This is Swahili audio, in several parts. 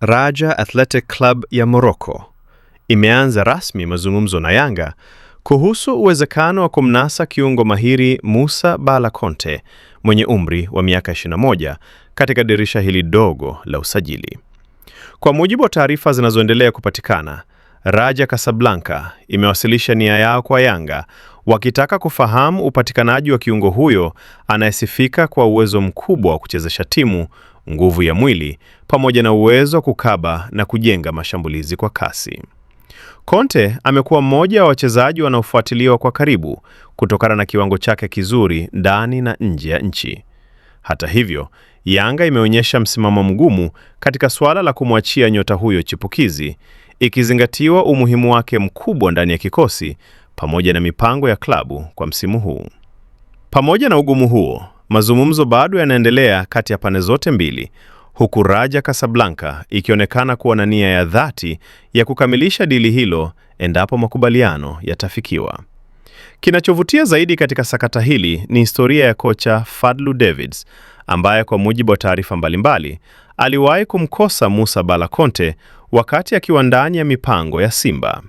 Raja Athletic Club ya Morocco imeanza rasmi mazungumzo na Yanga kuhusu uwezekano wa kumnasa kiungo mahiri Moussa Bala Conte mwenye umri wa miaka 21 katika dirisha hili dogo la usajili. Kwa mujibu wa taarifa zinazoendelea kupatikana, Raja Casablanca imewasilisha nia yao kwa Yanga wakitaka kufahamu upatikanaji wa kiungo huyo anayesifika kwa uwezo mkubwa wa kuchezesha timu, nguvu ya mwili, pamoja na uwezo wa kukaba na kujenga mashambulizi kwa kasi. Conte amekuwa mmoja wa wachezaji wanaofuatiliwa kwa karibu kutokana na kiwango chake kizuri ndani na nje ya nchi. Hata hivyo, Yanga imeonyesha msimamo mgumu katika suala la kumwachia nyota huyo chipukizi, ikizingatiwa umuhimu wake mkubwa ndani ya kikosi pamoja na mipango ya klabu kwa msimu huu. Pamoja na ugumu huo, mazungumzo bado yanaendelea kati ya pande zote mbili, huku Raja Casablanca ikionekana kuwa na nia ya dhati ya kukamilisha dili hilo endapo makubaliano yatafikiwa. Kinachovutia zaidi katika sakata hili ni historia ya kocha Fadlu Davids, ambaye kwa mujibu wa taarifa mbalimbali aliwahi kumkosa Moussa Bala Conte wakati akiwa ndani ya mipango ya Simba.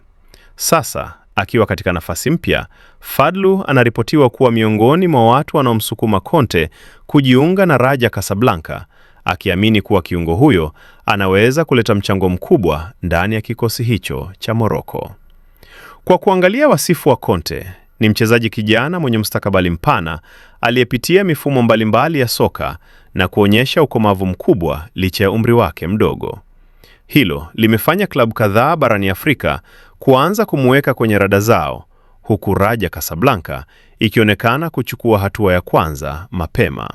Sasa, akiwa katika nafasi mpya, Fadlu anaripotiwa kuwa miongoni mwa watu wanaomsukuma Conte kujiunga na Raja Casablanca, akiamini kuwa kiungo huyo anaweza kuleta mchango mkubwa ndani ya kikosi hicho cha Morocco. Kwa kuangalia wasifu wa Conte, ni mchezaji kijana mwenye mustakabali mpana aliyepitia mifumo mbalimbali ya soka na kuonyesha ukomavu mkubwa licha ya umri wake mdogo. Hilo limefanya klabu kadhaa barani Afrika kuanza kumweka kwenye rada zao, huku Raja Casablanca ikionekana kuchukua hatua ya kwanza mapema.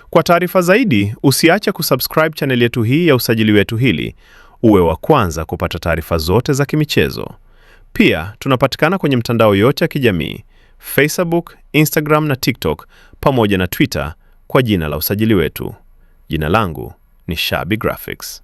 Kwa taarifa zaidi, usiache kusubscribe channel yetu hii ya Usajili Wetu Hili, uwe wa kwanza kupata taarifa zote za kimichezo. Pia, tunapatikana kwenye mtandao yote ya kijamii, Facebook, Instagram na TikTok, pamoja na Twitter kwa jina la Usajili Wetu. Jina langu ni Shabi Graphics.